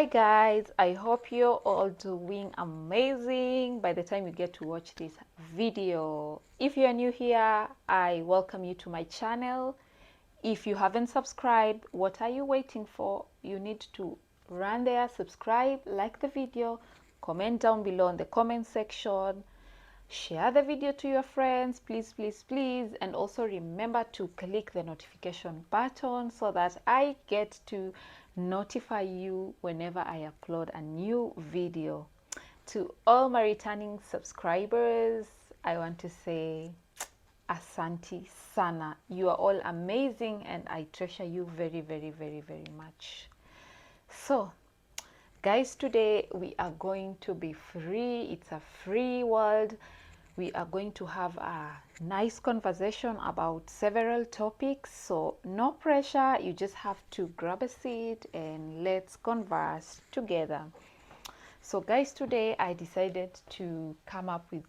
guys, I hope you're all doing amazing by the time you get to watch this video. If you're new here, I welcome you to my channel. If you haven't subscribed, what are you waiting for? You need to run there, subscribe, like the video, comment down below in the comment section, share the video to your friends, please, please, please, and also remember to click the notification button so that I get to notify you whenever I upload a new video. To all my returning subscribers, I want to say Asante sana. You are all amazing and I treasure you very, very, very, very much. So guys, today we are going to be free. It's a free world. We are going to have a nice conversation about several topics, so no pressure. You just have to grab a seat and let's converse together. So guys, today I decided to come up with,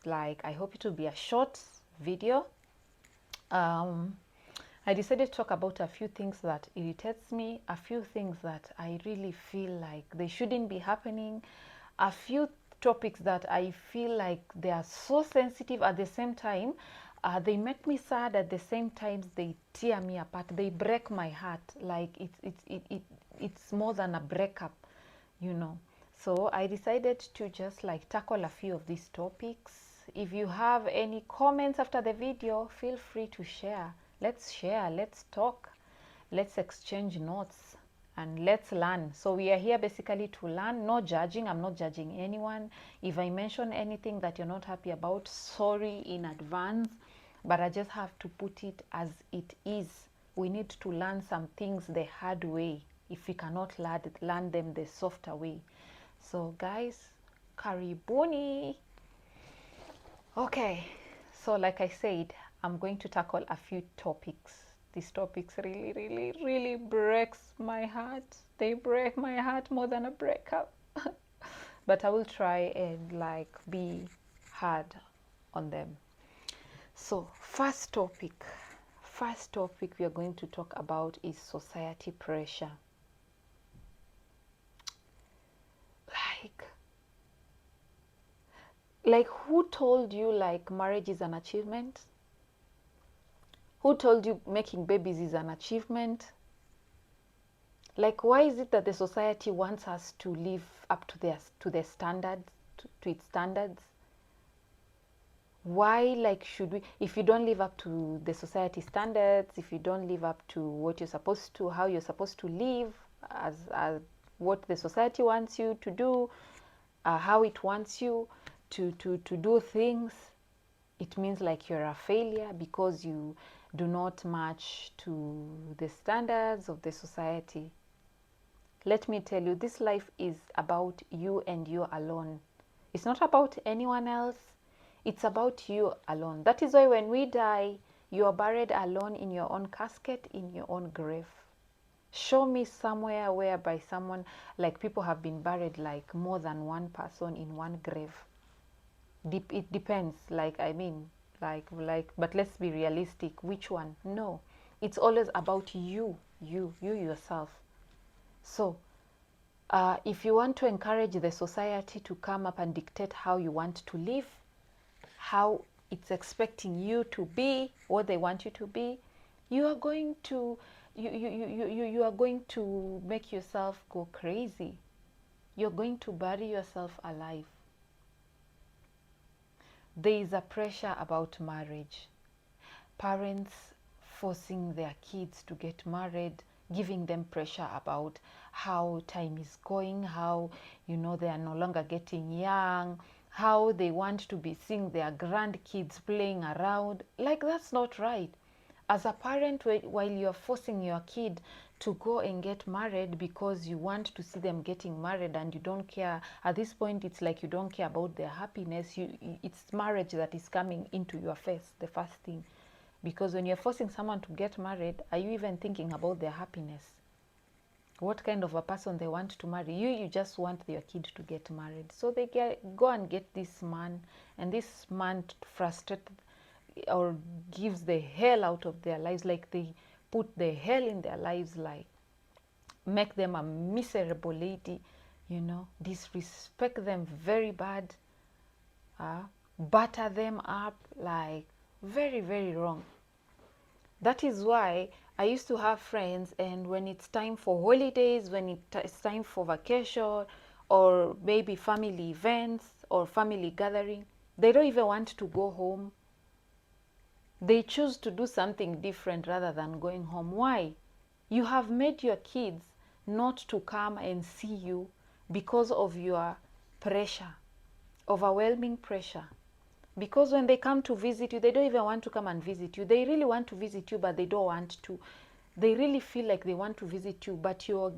like, I hope it will be a short video. I decided to talk about a few things that irritates me, a few things that I really feel like they shouldn't be happening, a few topics that I feel like they are so sensitive at the same time. They make me sad at the same time. They tear me apart. They break my heart. Like it's more than a breakup, you know. So I decided to just like tackle a few of these topics. If you have any comments after the video, feel free to share. Let's share, let's talk, let's exchange notes, and let's learn. So we are here basically to learn, no judging. I'm not judging anyone. If I mention anything that you're not happy about, sorry in advance, but I just have to put it as it is. We need to learn some things the hard way if we cannot learn them the softer way. So guys, karibuni. Okay, so like I said, I'm going to tackle a few topics. These topics really, really, really breaks my heart. They break my heart more than a breakup. But I will try and like be hard on them. So first topic we are going to talk about is society pressure. Like who told you like marriage is an achievement? Who told you making babies is an achievement? Like, why is it that the society wants us to live up to their standards, to its standards? Why, like, should we, if you don't live up to the society standards, if you don't live up to what you're supposed to, how you're supposed to live, as what the society wants you to do, how it wants you to do things, it means like you're a failure because you do not match to the standards of the society. Let me tell you, this life is about you and you alone. It's not about anyone else. It's about you alone. That is why when we die, you are buried alone in your own casket, in your own grave. Show me somewhere whereby someone, like people have been buried like more than one person in one grave. It depends, like, I mean, like, but let's be realistic. Which one? No, it's always about you yourself. So if you want to encourage the society to come up and dictate how you want to live, how it's expecting you to be, what they want you to be, you are going to you are going to make yourself go crazy. You're going to bury yourself alive. There is a pressure about marriage. Parents forcing their kids to get married, giving them pressure about how time is going, how, you know, they are no longer getting young, how they want to be seeing their grandkids playing around. Like, that's not right. As a parent, while you're forcing your kid to go and get married because you want to see them getting married and you don't care, at this point it's like you don't care about their happiness. It's marriage that is coming into your face, the first thing. Because when you're forcing someone to get married, are you even thinking about their happiness? What kind of a person they want to marry? You just want your kid to get married. So they go and get this man, and this man frustrated or gives the hell out of their lives. Like, they put the hell in their lives. Like, make them a miserable lady, you know, disrespect them very bad, butter them up, like very, very wrong. That is why I used to have friends, and when it's time for holidays, when it's time for vacation, or maybe family events or family gathering, they don't even want to go home. They choose to do something different rather than going home. Why? You have made your kids not to come and see you because of your pressure, overwhelming pressure. Because when they come to visit you, they don't even want to come and visit you. They really want to visit you, but they don't want to. They really feel like they want to visit you, but you're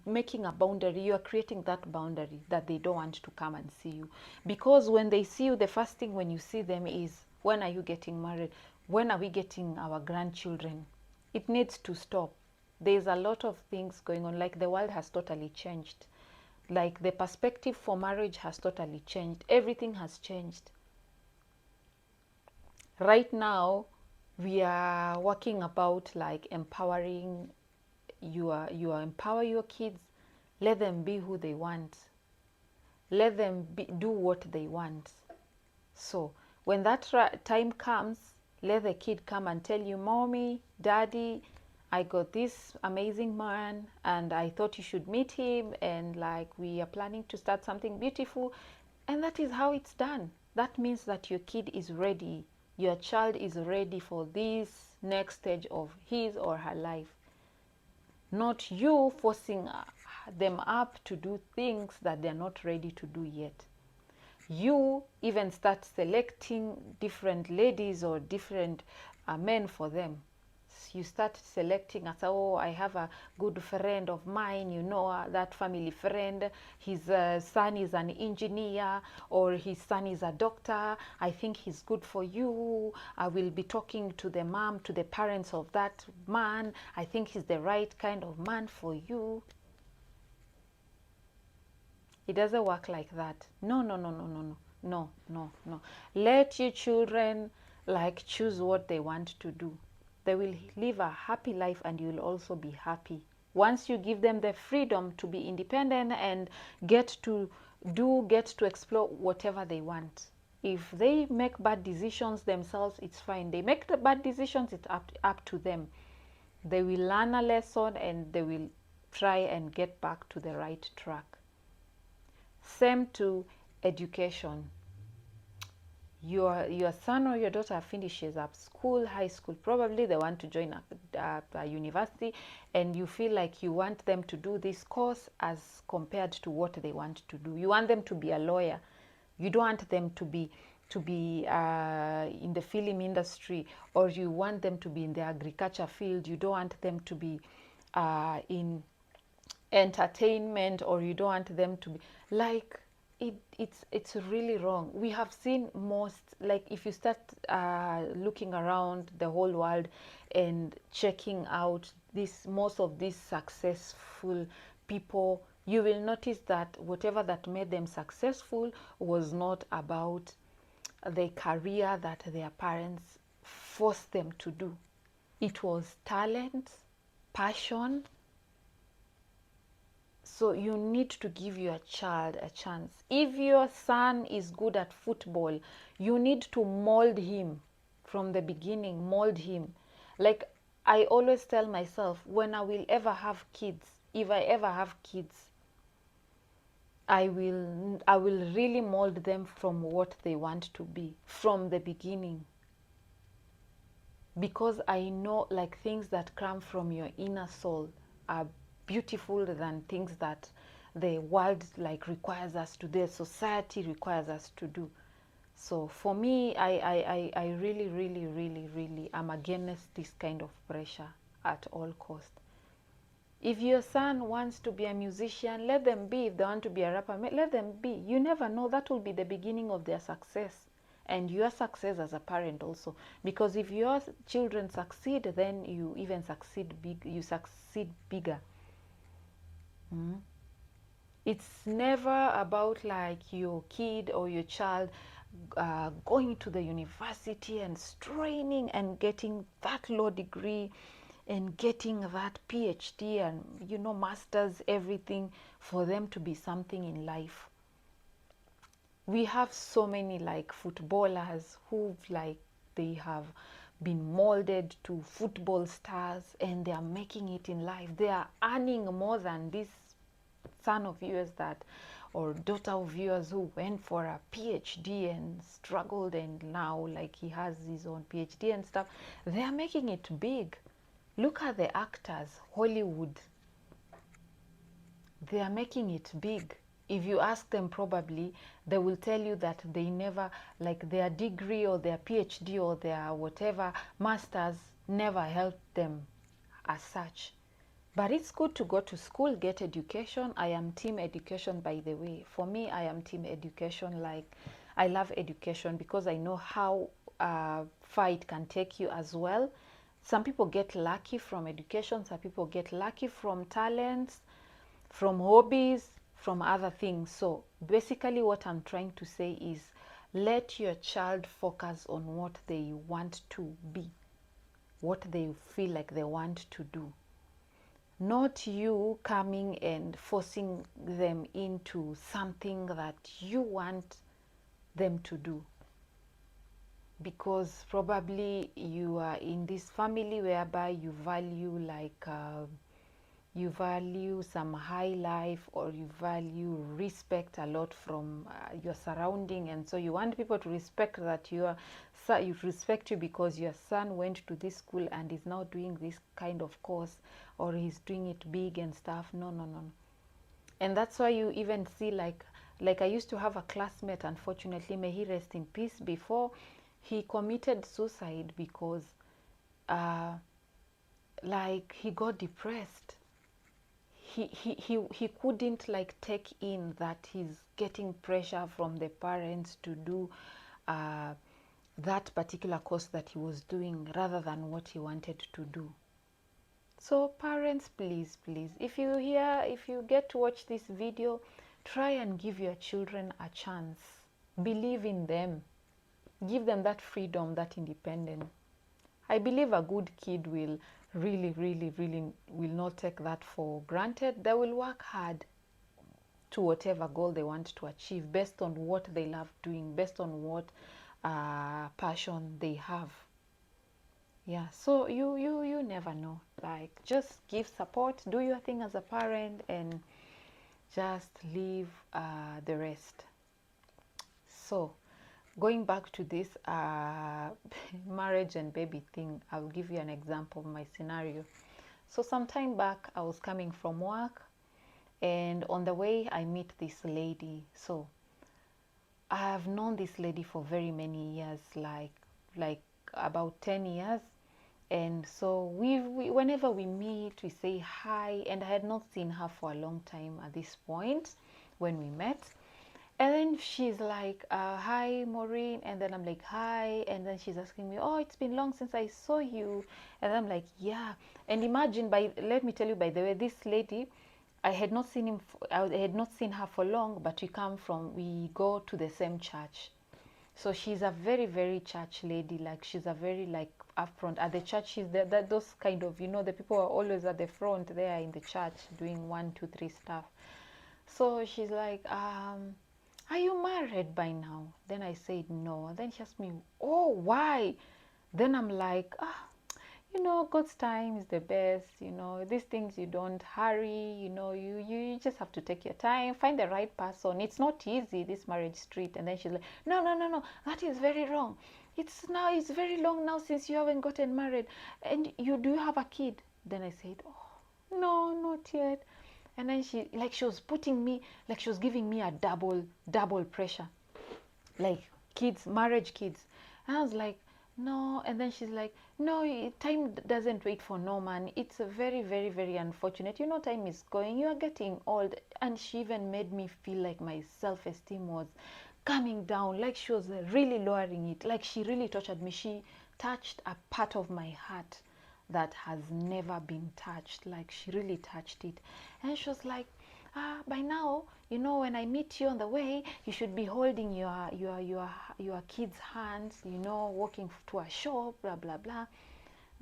making a boundary. You're creating that boundary that they don't want to come and see you. Because when they see you, the first thing when you see them is, when are you getting married? When are we getting our grandchildren? It needs to stop. There's a lot of things going on. Like, the world has totally changed. Like, the perspective for marriage has totally changed. Everything has changed. Right now, we are working about like empowering you empower your kids. Let them be who they want. Let them do what they want. So when that time comes, let the kid come and tell you, Mommy, Daddy, I got this amazing man and I thought you should meet him, and like, we are planning to start something beautiful. And that is how it's done. That means that your kid is ready. Your child is ready for this next stage of his or her life. Not you forcing them up to do things that they're not ready to do yet. You even start selecting different ladies or different men for them. You start selecting as, oh, I have a good friend of mine, you know, that family friend, his son is an engineer, or his son is a doctor. I think he's good for you. I will be talking to the mom, to the parents of that man. I think he's the right kind of man for you. It doesn't work like that. No, no, no, no, no, no, no, no, no. Let your children like choose what they want to do. They will live a happy life, and you will also be happy. Once you give them the freedom to be independent and get to explore whatever they want. If they make bad decisions themselves, it's fine. They make the bad decisions, it's up to them. They will learn a lesson and they will try and get back to the right track. Same to education. Your son or your daughter finishes up school, high school, probably they want to join a university, and you feel like you want them to do this course as compared to what they want to do. You want them to be a lawyer. You don't want them to be in the film industry, or you want them to be in the agriculture field. You don't want them to be in entertainment, or you don't want them to be like, it's really wrong. We have seen most, like, if you start looking around the whole world and checking out most of these successful people, you will notice that whatever that made them successful was not about the career that their parents forced them to do. It was talent, passion. So you need to give your child a chance. If your son is good at football, you need to mold him from the beginning, mold him. Like, I always tell myself, when I will ever have kids, if I ever have kids, I will really mold them from what they want to be from the beginning. Because I know, like, things that come from your inner soul are beautiful than things that the world like requires us to do, society requires us to do. So for me, I really, really, really, really am against this kind of pressure at all cost. If your son wants to be a musician, let them be. If they want to be a rapper, let them be. You never know, that will be the beginning of their success. And your success as a parent also, because if your children succeed, then you even succeed big. You succeed bigger. It's never about like your kid or your child going to the university and straining and getting that law degree and getting that PhD and, you know, masters, everything, for them to be something in life. We have so many like footballers who've like, they have been molded to football stars and they are making it in life. They are earning more than this son of yours that, or daughter of yours who went for a PhD and struggled, and now like he has his own PhD and stuff. They are making it big. Look at the actors, Hollywood. They are making it big. If you ask them, probably they will tell you that they never, like their degree or their PhD or their whatever masters never helped them as such. But it's good to go to school, get education. I am team education, by the way. For me, I am team education. Like, I love education because I know how far it can take you as well. Some people get lucky from education. Some people get lucky from talents, from hobbies, from other things. So basically what I'm trying to say is, let your child focus on what they want to be, what they feel like they want to do. Not you coming and forcing them into something that you want them to do. Because probably you are in this family whereby you value like you value some high life, or you value respect a lot from your surrounding, and so you want people to respect that you respect you because your son went to this school and is now doing this kind of course, or he's doing it big and stuff. No, no, no. And that's why you even see like I used to have a classmate, unfortunately, may he rest in peace, before he committed suicide because like he got depressed. He couldn't like take in that he's getting pressure from the parents to do that particular course that he was doing rather than what he wanted to do. So parents, please, please, if you get to watch this video, try and give your children a chance. Believe in them. Give them that freedom, that independence. I believe a good kid will really will not take that for granted. They will work hard to whatever goal they want to achieve based on what they love doing, based on what passion they have. Yeah, so you never know. Like, just give support, do your thing as a parent, and just leave the rest. So going back to this marriage and baby thing, I'll give you an example of my scenario. So some time back, I was coming from work, and on the way I meet this lady. So I have known this lady for very many years, like about 10 years. And so we whenever we meet, we say hi, and I had not seen her for a long time at this point when we met. And then she's like, hi, Maureen. And then I'm like, hi. And then she's asking me, oh, it's been long since I saw you. And I'm like, yeah. And imagine, let me tell you, by the way, this lady, I had not seen her for long, but we go to the same church. So she's a very church lady. Like, she's a very like upfront at the church. She's those kind of, the people are always at the front there in the church doing 1, 2, 3 stuff. So she's like, are you married by now? Then I said no. Then she asked me, oh, why? Then I'm like, God's time is the best. These things you don't hurry. You just have to take your time, find the right person. It's not easy, this marriage street. And then she's like, no, that is very wrong. It's very long now since you haven't gotten married. And do you have a kid? Then I said, oh, no, not yet. And then she was putting me, like she was giving me a double pressure, like marriage kids. And I was like, no. And then she's like, no, time doesn't wait for no man. It's very unfortunate. Time is going. You are getting old. And she even made me feel like my self-esteem was coming down, like she was really lowering it, like she really tortured me. She touched a part of my heart that has never been touched. Like, she really touched it. And she was like, by now, when I meet you on the way, you should be holding your kids' hands, walking to a shop, blah blah blah.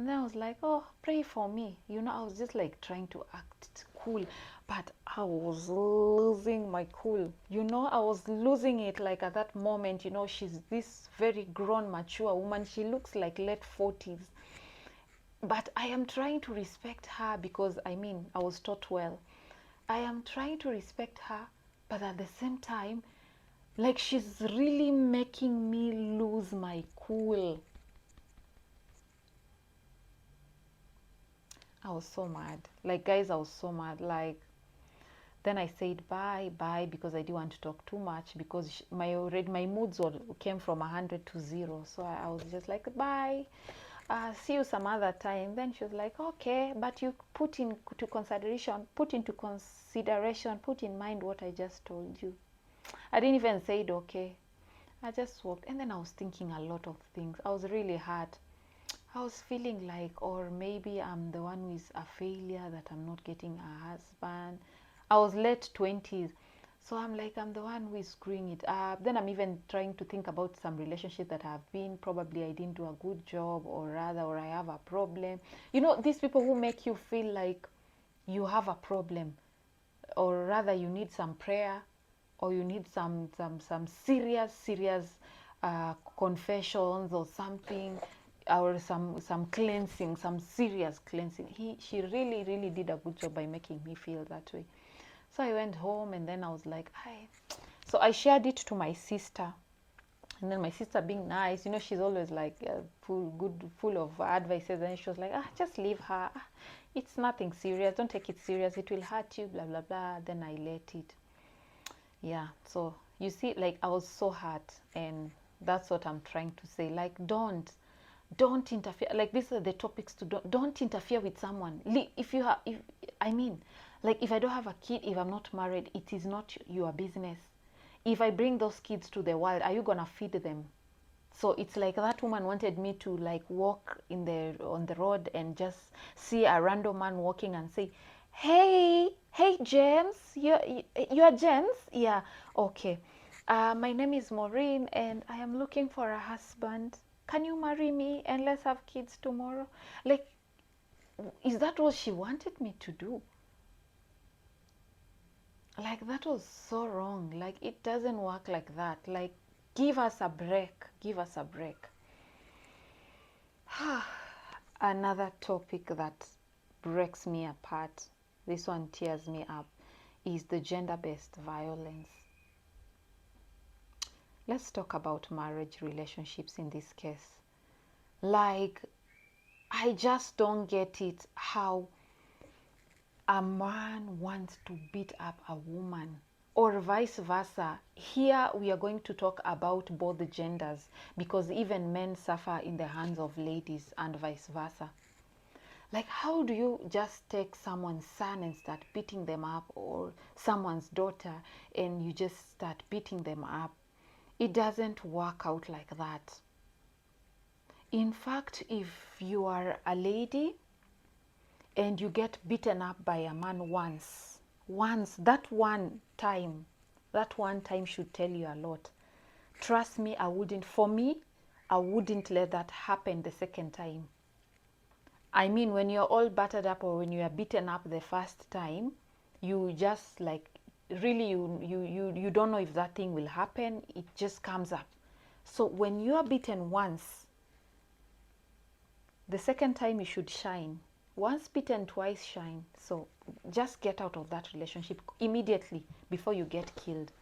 And then I was like, oh, pray for me. You know, I was just like trying to act cool, but I was losing my cool. You know, I was losing it like at that moment. You know, she's this very grown, mature woman. She looks like late 40s. But I am trying to respect her because, I mean, I was taught well. I am trying to respect her, but at the same time, like she's really making me lose my cool. I was so mad. Like, guys, I was so mad. Like, then I said bye, bye, because I didn't want to talk too much because my moods came from 100 to 0. So I was just like, bye. See you some other time. Then she was like, okay, but you put into consideration, put in mind what I just told you. I didn't even say it, okay. I just walked, and then I was thinking a lot of things. I was really hurt. I was feeling like, or maybe I'm the one who is a failure, that I'm not getting a husband. I was late 20s. So I'm like, I'm the one who is screwing it up. Then I'm even trying to think about some relationship that I've been. Probably I didn't do a good job, or I have a problem. You know, these people who make you feel like you have a problem, or rather you need some prayer, or you need some serious confessions or something, or some cleansing, some serious cleansing. She really did a good job by making me feel that way. So I went home, and then I was like, so I shared it to my sister. And then my sister, being nice, you know, she's always like full of advices. And she was like, just leave her. It's nothing serious. Don't take it serious. It will hurt you, blah, blah, blah. Then I let it. Yeah. So you see, like, I was so hurt. And that's what I'm trying to say. Like, don't interfere. Like, these are the topics to don't interfere with someone. If you have, I mean, like, if I don't have a kid, if I'm not married, it is not your business. If I bring those kids to the world, are you gonna feed them? So it's like that woman wanted me to like walk on the road and just see a random man walking and say, hey James, you're James? Yeah, okay. My name is Maureen and I am looking for a husband. Can you marry me and let's have kids tomorrow? Like, is that what she wanted me to do? Like, that was so wrong. Like, it doesn't work like that. Like, give us a break. Give us a break. Another topic that breaks me apart, this one tears me up, is the gender-based violence. Let's talk about marriage relationships in this case. Like, I just don't get it how a man wants to beat up a woman, or vice versa. Here we are going to talk about both the genders, because even men suffer in the hands of ladies and vice versa. Like, how do you just take someone's son and start beating them up, or someone's daughter and you just start beating them up? It doesn't work out like that. In fact, if you are a lady and you get beaten up by a man once, that one time should tell you a lot. Trust me, I wouldn't let that happen the second time. I mean, when you're all battered up, or when you are beaten up the first time, you just like, really, you don't know if that thing will happen. It just comes up. So when you are beaten once, the second time you should shine. Once beaten, twice shine. So just get out of that relationship immediately before you get killed,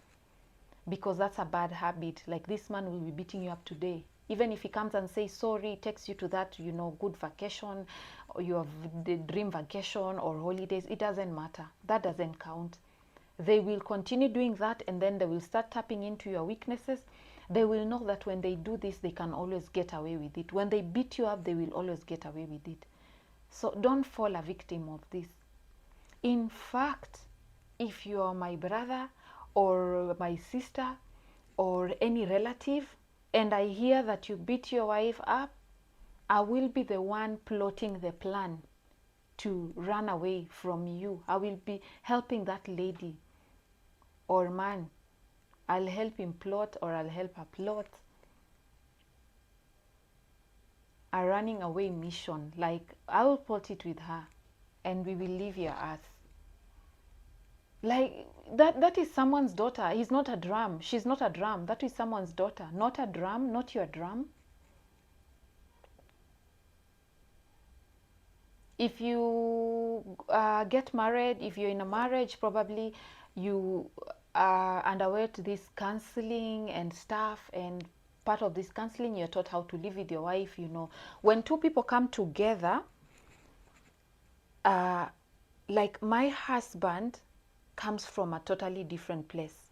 because that's a bad habit. Like, this man will be beating you up today. Even if he comes and says sorry, takes you to that, good vacation, or you have the dream vacation or holidays, it doesn't matter. That doesn't count. They will continue doing that, and then they will start tapping into your weaknesses. They will know that when they do this, they can always get away with it. When they beat you up, they will always get away with it. So don't fall a victim of this. In fact, if you are my brother or my sister or any relative, and I hear that you beat your wife up, I will be the one plotting the plan to run away from you. I will be helping that lady or man. I'll help him plot, or I'll help her plot. a running away mission, like I will plot it with her and we will leave your earth. Like that is someone's daughter. He's not a drum. She's not a drum. That is someone's daughter. Not a drum, not your drum. If you get married, if you're in a marriage, probably you underwent this counseling and stuff, and part of this counseling you're taught how to live with your wife. You know, when two people come together, like my husband comes from a totally different place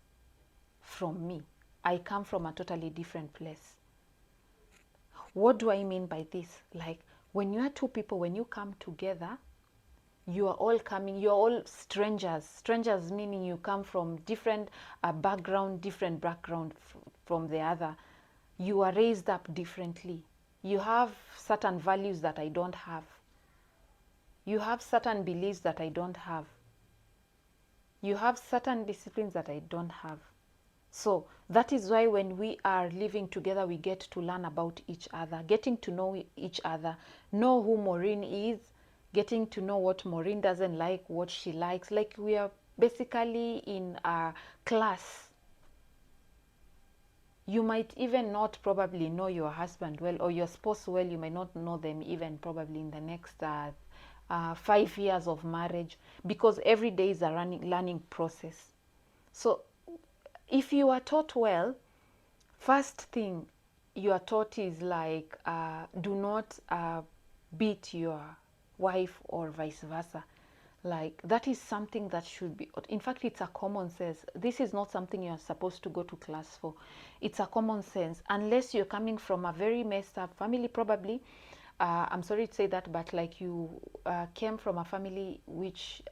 from me. I come from a totally different place. What do I mean by this? Like when you are two people, when you come together, you are all coming, you're all strangers. Strangers meaning you come from different different background from the other. You are raised up differently. You have certain values that I don't have. You have certain beliefs that I don't have. You have certain disciplines that I don't have. So that is why when we are living together, we get to learn about each other, getting to know each other, know who Maureen is, getting to know what Maureen doesn't like, what she likes. Like we are basically in a class. You might even not probably know your husband well or your spouse well. You might not know them even probably in the next 5 years of marriage, because every day is a learning process. So if you are taught well, first thing you are taught is like do not beat your wife or vice versa. Like that is something that should be, in fact it's a common sense. This is not something you're supposed to go to class for. It's a common sense, unless you're coming from a very messed up family probably. I'm sorry to say that, but like you came from a family which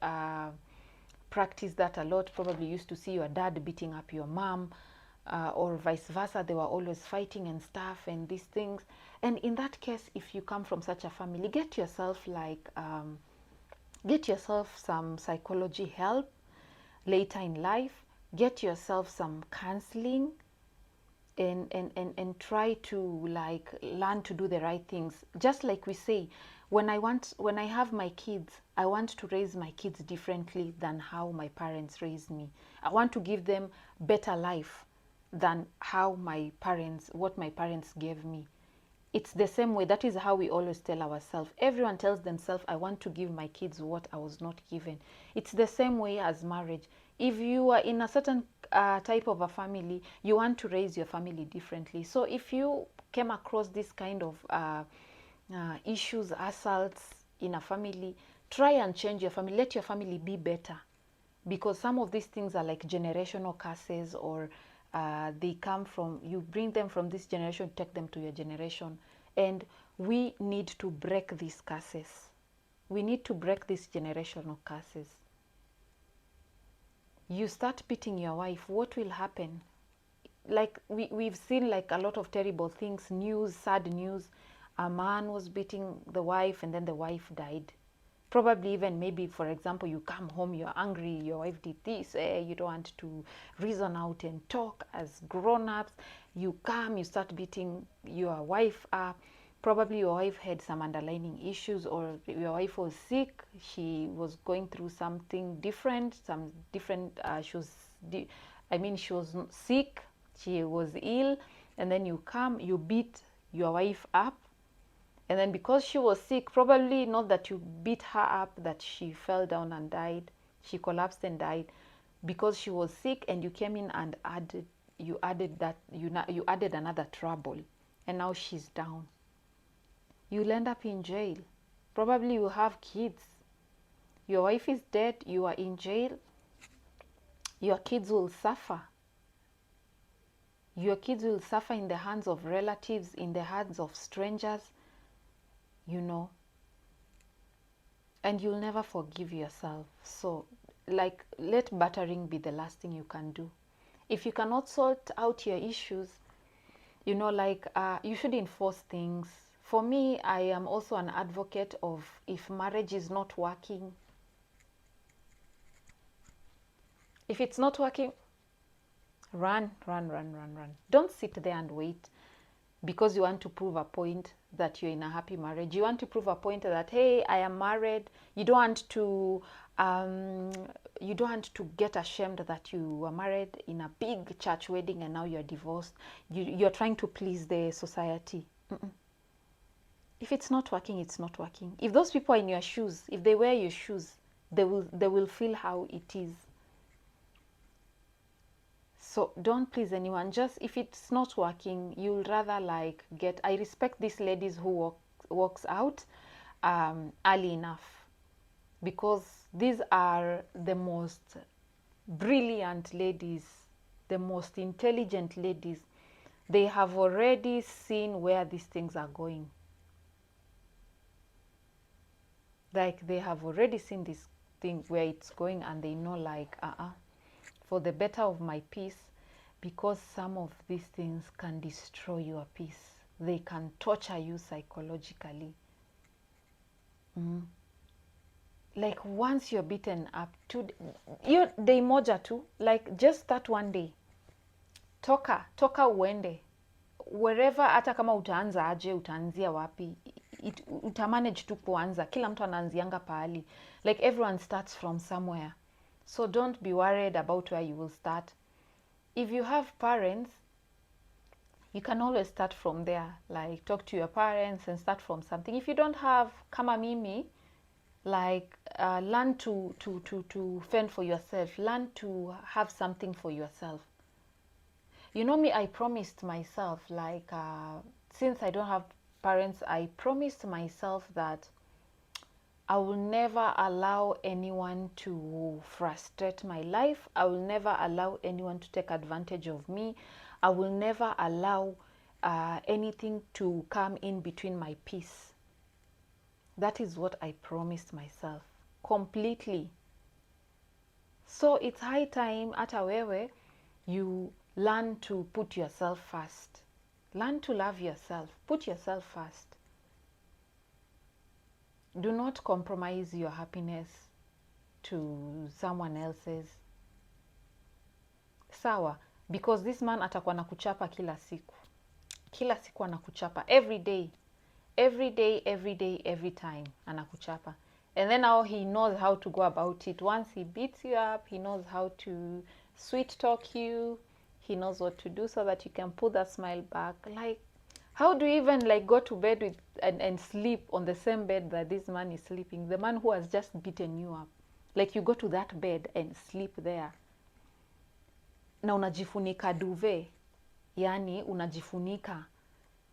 practiced that a lot. Probably used to see your dad beating up your mom, or vice versa. They were always fighting and stuff and these things. And in that case, if you come from such a family, get yourself some psychology help later in life. Get yourself some counseling, and try to like learn to do the right things. Just like we say, when I have my kids, I want to raise my kids differently than how my parents raised me. I want to give them better life than what my parents gave me. It's the same way. That is how we always tell ourselves. Everyone tells themselves, I want to give my kids what I was not given. It's the same way as marriage. If you are in a certain type of a family, you want to raise your family differently. So if you came across this kind of issues, assaults in a family, try and change your family. Let your family be better, because some of these things are like generational curses, or they come from, you bring them from this generation, take them to your generation. And we need to break these curses. We need to break these generational curses. You start beating your wife, what will happen? Like we've seen like a lot of terrible things, news, sad news. A man was beating the wife and then the wife died. Probably even maybe, for example, you come home, you're angry, your wife did this, you don't want to reason out and talk as grown-ups. You come, you start beating your wife up. Probably your wife had some underlying issues, or your wife was sick, she was going through something different, she was sick, she was ill, and then you come, you beat your wife up. And then because she was sick, probably not that you beat her up, that she fell down and died, she collapsed and died. Because she was sick, and you came in and you added another trouble, and now she's down. You'll end up in jail. Probably you have kids. Your wife is dead, you are in jail. Your kids will suffer. Your kids will suffer in the hands of relatives, in the hands of strangers, you know. And you'll never forgive yourself. So, like, let battering be the last thing you can do. If you cannot sort out your issues, you know, like, you should enforce things. For me, I am also an advocate of, if marriage is not working, if it's not working, run. Don't sit there and wait because you want to prove a point that you're in a happy marriage. You want to prove a point that, hey, I am married. You don't want to get ashamed that you were married in a big church wedding and now you're divorced. You're trying to please the society. If it's not working, it's not working. If those people are in your shoes, if they wear your shoes, they will feel how it is. So don't please anyone. Just if it's not working, you'll rather like get. I respect these ladies who walks out early enough, because these are the most brilliant ladies, the most intelligent ladies. They have already seen where these things are going. Like they have already seen this thing where it's going, and they know like for the better of my peace, because some of these things can destroy your peace. They can torture you psychologically. Like once you're beaten up, you day moja tu, like just start one day, toka uende wherever. Hata kama utaanza aje, utaanzia wapi, utamanage tu kuanza. Kila mtu anaanzianga pahali, like everyone starts from somewhere. So don't be worried about where you will start. If you have parents, you can always start from there. Like talk to your parents and start from something. If you don't have, kama mimi, like learn to fend for yourself. Learn to have something for yourself. You know me, I promised myself, like since I don't have parents, I promised myself that I will never allow anyone to frustrate my life. I will never allow anyone to take advantage of me. I will never allow anything to come in between my peace. That is what I promised myself completely. So it's high time hata wewe you learn to put yourself first. Learn to love yourself. Put yourself first. Do not compromise your happiness to someone else's. Sawa, because this man atakuwa nakuchapa kila siku. Kila siku anakuchapa. Every day, every time anakuchapa. And then now he knows how to go about it. Once he beats you up, he knows how to sweet talk you. He knows what to do so that you can put that smile back. Like, how do you even like go to bed with and sleep on the same bed that this man is sleeping? The man who has just beaten you up. Like you go to that bed and sleep there. Na unajifunika duve. Yani unajifunika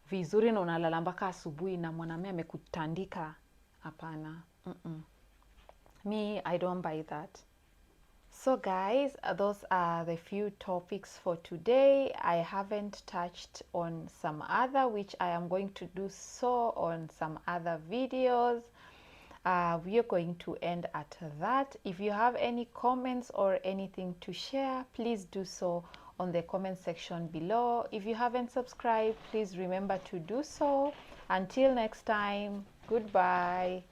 vizuri na unalala mpaka asubuhi na mwanamume amekutandika. Hapana. Me, I don't buy that. So guys, those are the few topics for today. I haven't touched on some other, which I am going to do so on some other videos. We are going to end at that. If you have any comments or anything to share, please do so on the comment section below. If you haven't subscribed, please remember to do so. Until next time, goodbye.